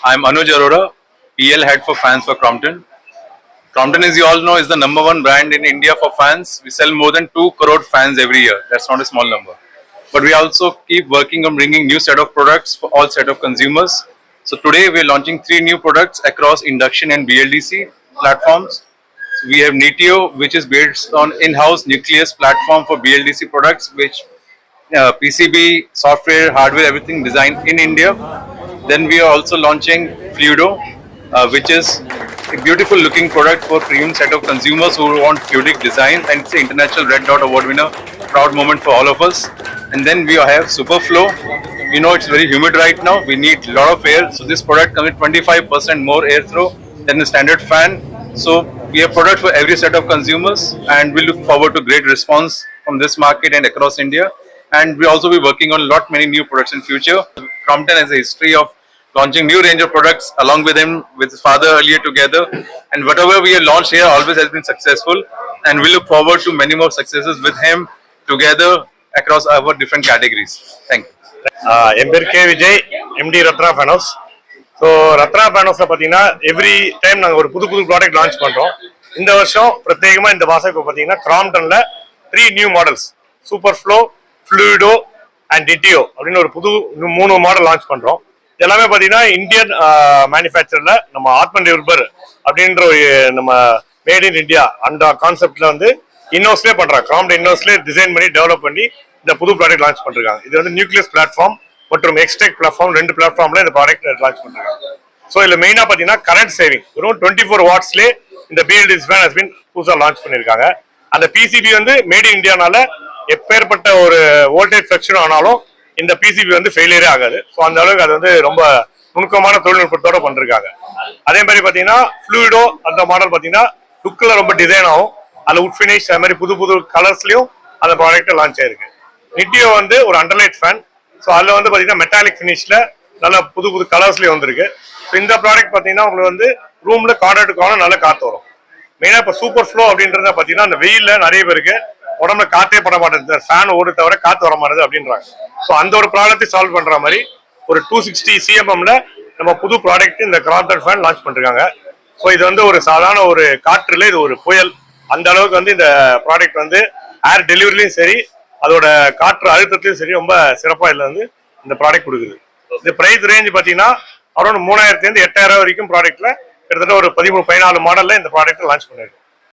I'm Anuj Arora, PL head for fans for Crompton. Crompton, as you all know, is the #1 brand in India for fans. We sell more than 2 crore fans every year. That's not a small number. But we also keep working on bringing new set of products for all set of consumers. So today we're launching 3 new products across induction and BLDC platforms. We have Neatio, which is based on in-house nucleus platform for BLDC products, which PCB, software, hardware, everything designed in India. Then we are also launching Fluido, which is a beautiful looking product for premium set of consumers who want fluidic design, and it's an International Red Dot Award winner. Proud moment for all of us. And then we have Superflow. You know it's very humid right now. We need a lot of air. So this product comes with 25% more airflow than the standard fan. So we have product for every set of consumers, and we look forward to great response from this market and across India. And we also be working on many new products in future. Crompton has a history of launching new range of products along with him, with his father earlier together. And whatever we have launched here always has been successful. And we look forward to many more successes with him together across our different categories. Thank you. என் பேர் K Vijay, MD Ratna fans. So Ratna ஃபேனோஸில் பார்த்தீங்கன்னா every time நாங்கள் ஒரு புது product launch பண்ணுறோம். இந்த வருஷம் பிரத்யேகமாக இந்த மாதம் இப்போ பார்த்தீங்கன்னா கிராம்ப்டனில் 3 நியூ மாடல்ஸ், சூப்பர் ஃப்ளோ, ஃப்ளூயிடோ அண்ட் நிட்டியோ அப்படின்னு ஒரு புது 3 மாடல் லான்ச் பண்ணுறோம். எல்லாமே பார்த்தீங்கன்னா இந்தியன் மேனுஃபேக்சரில் நம்ம ஆத்ம நிர்பர் அப்படின்ற ஒரு நம்ம மேட் இன் இந்தியா அந்த கான்செப்டில் வந்து இன்னோஸ்லேயே பண்ணுறாங்க. கிராம்ப்டன் இன்னோஸ்லேயே டிசைன் பண்ணி டெவலப் பண்ணி இந்த புது ப்ராடக்ட் லான்ச் பண்ணிருக்காங்க. இது வந்து நியூக்ளியஸ் பிளாட்ஃபார்ம் மற்றும் எக்ஸ்டெக் பிளாட்ஃபார்ம் 2 பிளாட்ஃபார்ம்ல இந்த ப்ராடக்ட் லான்ச் பண்ணிருக்காங்க. ஸோ இதில் மெயினாக பார்த்தீங்கன்னா கரண்ட் சேவிங் வெறும் 24 வாட்ஸ்லேயே இந்த பிஎல்டிசி ஃபேன் ஹஸ் பீன் புதுசாக லான்ச் பண்ணியிருக்காங்க. அந்த பிசிபி வந்து மேட் இன் இந்தியானால எப்பேற்பட்ட ஒரு வோல்டேஜ் ஃபிளக்ஷன் ஆனாலும் இந்த பிசிபி வந்து ஃபெயிலியரே ஆகாது. ஸோ அந்த அளவுக்கு அது வந்து ரொம்ப நுணுக்கமான தொழில்நுட்பத்தோட பண்ணிருக்காங்க. அதே மாதிரி பார்த்தீங்கன்னா ஃப்ளூயிடோ அந்த மாடல் பார்த்தீங்கன்னா லுக்கில் ரொம்ப டிசைன் ஆகும். அதில் உட் ஃபினிஷ் அது மாதிரி புது கலர்ஸ்லையும் அந்த ப்ராடக்ட் லான்ச் ஆயிருக்கு. நிட்டியோ வந்து ஒரு அண்டர்லைட் ஃபேன். ஸோ அதில் வந்து பார்த்தீங்கன்னா மெட்டாலிக் ஃபினிஷில் நல்ல புது கலர்ஸ்லேயே வந்திருக்கு. ஸோ இந்த ப்ராடக்ட் பார்த்தீங்கன்னா உங்களுக்கு வந்து ரூமில் கார்னர் நல்ல காற்று வரும். மெயினாக இப்போ சூப்பர் ஃப்ளோ அப்படின்றத பார்த்தீங்கன்னா அந்த வெயிலில் நிறைய பேருக்கு உடம்புல காற்றே பட மாட்டேங்குது, ஃபேன் ஓடு தவிர காற்று வர மாட்டேது அப்படின்றாங்க. ஸோ அந்த ஒரு ப்ராப்ளத்தை சால்வ் பண்ணுற மாதிரி ஒரு 260 CMMல நம்ம புது ப்ராடக்ட் இந்த கிராம்ப்டன் ஃபேன் லான்ச் பண்ணிருக்காங்க. ஸோ இது வந்து ஒரு சாதாரண ஒரு காற்றுல இது ஒரு புயல், அந்த அளவுக்கு வந்து இந்த ப்ராடக்ட் வந்து ஏர் டெலிவரிலையும் சரி அதோட காற்று அழுத்தத்திலையும் சரி ரொம்ப சிறப்பாக இதில் வந்து இந்த ப்ராடக்ட் கொடுக்குது. இந்த ப்ரைஸ் ரேஞ்ச் பார்த்தீங்கன்னா அரௌண்ட் 3000 to 8000 வரைக்கும் ப்ராடக்ட்ல கிட்டத்தட்ட ஒரு 13-14 மாடல்ல இந்த ப்ராடக்ட் லான்ச் பண்ணிருக்கு.